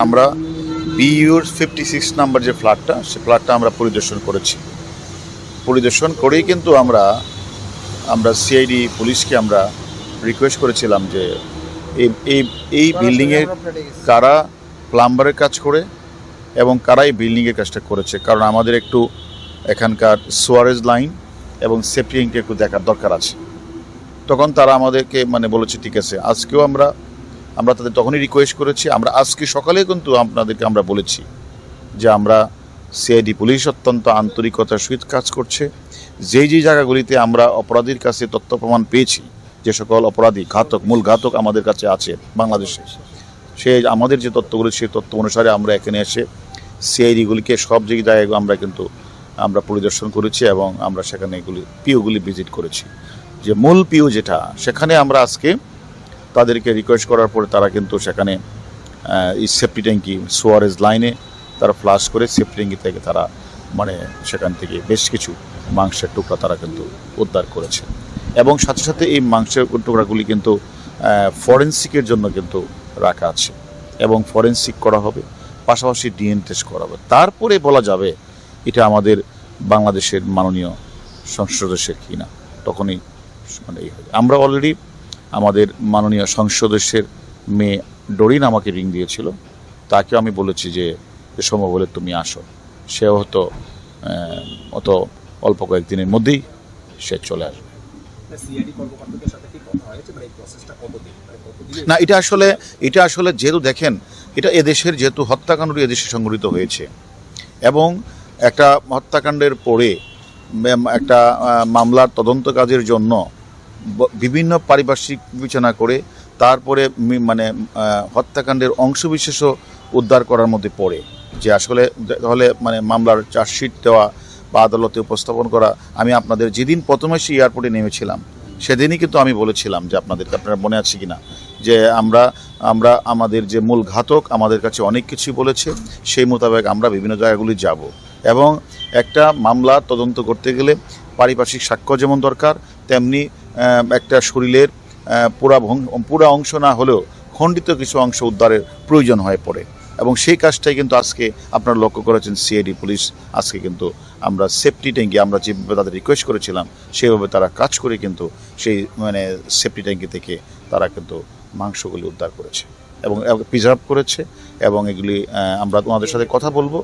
আমরা বিইউর 56 নাম্বার যে ফ্ল্যাটটা, সে ফ্ল্যাটটা আমরা পরিদর্শন করেছি। পরিদর্শন করেই কিন্তু আমরা সিআইডি পুলিশকে আমরা রিকোয়েস্ট করেছিলাম যে এই বিল্ডিংয়ে কারা প্লাম্বারের কাজ করে এবং কারা এই বিল্ডিংয়ের কাজটা করেছে, কারণ আমাদের একটু এখানকার সোয়ারেজ লাইন এবং সেফটি ট্যাঙ্কটা একটু দেখার দরকার আছে। তখন তারা আমাদেরকে বলেছে ঠিক আছে। আজকেও আমরা তাদের তখনই রিকোয়েস্ট করেছি। আমরা আজকে সকালে কিন্তু আপনাদেরকে আমরা বলেছি যে আমরা সিআইডি পুলিশ অত্যন্ত আন্তরিকতার সহিত কাজ করছে। যেই জায়গাগুলিতে আমরা অপরাধীর কাছে তথ্য প্রমাণ পেয়েছি, যে সকল অপরাধী মূল ঘাতক আমাদের কাছে আছে বাংলাদেশে, আমাদের যে তথ্যগুলি সেই তথ্য অনুসারে আমরা এখানে এসে সিআইডিগুলিকে সব জায়গায় আমরা পরিদর্শন করেছি এবং আমরা সেখানে পিওগুলি ভিজিট করেছি। যে মূল পিও যেটা, সেখানে আমরা আজকে তাদেরকে রিকোয়েস্ট করার পরে তারা কিন্তু সেখানে এই সেফটি ট্যাঙ্কি সোয়ারেজ লাইনে তারা ফ্লাশ করে সেফটি ট্যাঙ্কি থেকে তারা সেখান থেকে বেশ কিছু মাংসের টুকরা তারা কিন্তু উদ্ধার করেছে এবং সাথে সাথে এই মাংসের টুকরাগুলি কিন্তু ফরেনসিকের জন্য কিন্তু রাখা আছে এবং ফরেনসিক করা হবে, পাশাপাশি ডিএনএ টেস্ট করা হবে। তারপরে বলা যাবে এটা আমাদের বাংলাদেশের মাননীয় সংসদ সদস্যের কিনা, তখনই আমরা অলরেডি আমাদের মাননীয় সংসদ সদস্যের মেয়ে ডরিন আমাকে রিং দিয়েছিল, তাকে আমি বলেছি যে সম্ভব হলে তুমি আসো। সেও হয়তো অত অল্প কয়েকদিনের মধ্যেই সে চলে আসবে। না, এটা আসলে যেহেতু দেখেন, এটা এদেশের যেহেতু হত্যাকাণ্ডটি এদেশে সংঘটিত হয়েছে এবং একটা হত্যাকাণ্ডের পরে একটা মামলার তদন্ত কাজের জন্য বিভিন্ন পারিপার্শ্বিক বিবেচনা করে তারপরে হত্যাকাণ্ডের অংশবিশেষও উদ্ধার করার মধ্যে পড়ে যে আসলে তাহলে মামলার চার্জশিট দেওয়া বা আদালতে উপস্থাপন করা। আমি আপনাদের যেদিন প্রথমে এয়ারপোর্টে নেমেছিলাম সেদিনই কিন্তু আমি বলেছিলাম যে আপনারা মনে আছে কিনা, যে আমরা আমাদের যে মূল ঘাতক আমাদের কাছে অনেক কিছুই বলেছে, সেই মোতাবেক আমরা বিভিন্ন জায়গাগুলি যাব এবং একটা মামলা তদন্ত করতে গেলে পারিপার্শ্বিক সাক্ষ্য যেমন দরকার, তেমনি একটা শরীরের পুরা অংশ না হলেও খণ্ডিত কিছু অংশ উদ্ধারের প্রয়োজন হয়ে পড়ে এবং সেই কাজটাই কিন্তু আজকে আপনারা লক্ষ্য করেছেন সিআইডি পুলিশ আজকে কিন্তু আমরা সেফটি ট্যাঙ্কি আমরা যেভাবে তাদের রিকোয়েস্ট করেছিলাম সেভাবে তারা কাজ করে কিন্তু সেই সেফটি ট্যাঙ্কি থেকে তারা কিন্তু মাংসগুলি উদ্ধার করেছে এবং প্রিজার্ভ করেছে এবং এগুলি আমরা তোমাদের সাথে কথা বলবো।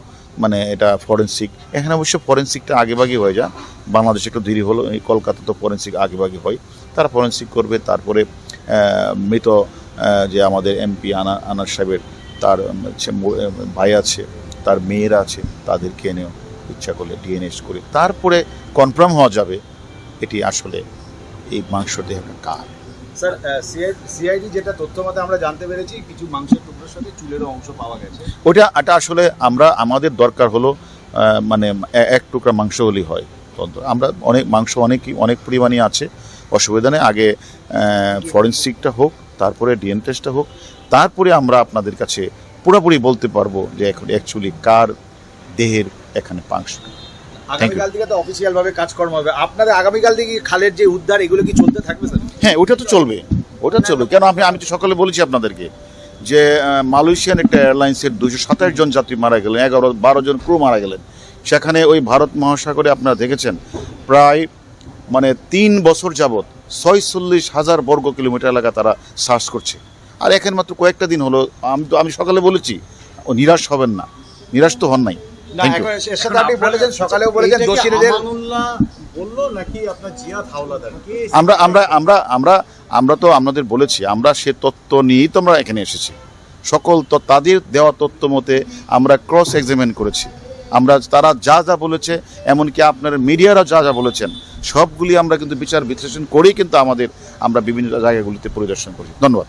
এটা ফরেনসিক, এখানে অবশ্য ফরেনসিকটা আগেভাগে হয়ে যায়, বাংলাদেশে একটু দেরি হলো, এই কলকাতা তো ফরেনসিক আগেভাগে হয়, তারা ফরেনসিক করবে। তারপরে মৃত যে আমাদের এমপি আনার সাহেবের তার ভাই আছে, তার মেয়েরা আছে, তাদেরকে এনেও ইচ্ছা করলে ডিএনএ করে তারপরে কনফার্ম হওয়া যাবে এটি আসলে এই মাংস দেহটা কার। স্যার, সিআইডি যেটা তথ্য মতে আমরা জানতে পেরেছি কিছু মাংসের টুকরোর সাথে চুলেরও অংশ পাওয়া গেছে। এটা আসলে আমাদের দরকার হলো এক টুকরা মাংস হলেই হয়। আমরা অনেক পরিমাণে আছে, অসুবিধা নেই। আগে ফরেনসিকটা হোক, তারপরে ডিএনএ টেস্টটা হোক, তারপরে আমরা আপনাদের কাছে পুরোপুরি বলতে পারবো যে এখন অ্যাকচুয়ালি কার দেহের এখানে মাংস। আগামীকাল থেকে তো অফিসিয়াল ভাবে কাজকর্ম হবে আপনাদের। আগামীকাল থেকে খালের যে উদ্ধার এগুলো কি চলতে থাকবে স্যার? হ্যাঁ, ওটা তো চলবে। কেন আমি তো সকালে বলেছি আপনাদেরকে যে মালয়েশিয়ান একটা এয়ারলাইন্সের 227 জন যাত্রী মারা গেলেন, 11-12 জন ক্রু মারা গেলেন। সেখানে ওই ভারত মহাসাগরে আপনারা দেখেছেন প্রায় 3 বছর যাবৎ 46,000 বর্গ কিলোমিটার এলাকা তারা সার্চ করছে। আর এখন মাত্র কয়েকটা দিন হলো। আমি সকালে বলেছি নিরাশ হবেন না, নিরাশ তো হন নাই। আমরা তো আপনাদের বলেছি, আমরা সে তথ্য নিয়েই তো আমরা এখানে এসেছি। সকল তাদের দেওয়া তথ্য মতে আমরা ক্রস এক্সামিন করেছি। তারা যা বলেছে, এমনকি আপনার মিডিয়ারা যা বলেছেন, সবগুলি আমরা কিন্তু বিচার বিশ্লেষণ করেই কিন্তু আমরা বিভিন্ন জায়গাগুলিতে পরিদর্শন করি। ধন্যবাদ।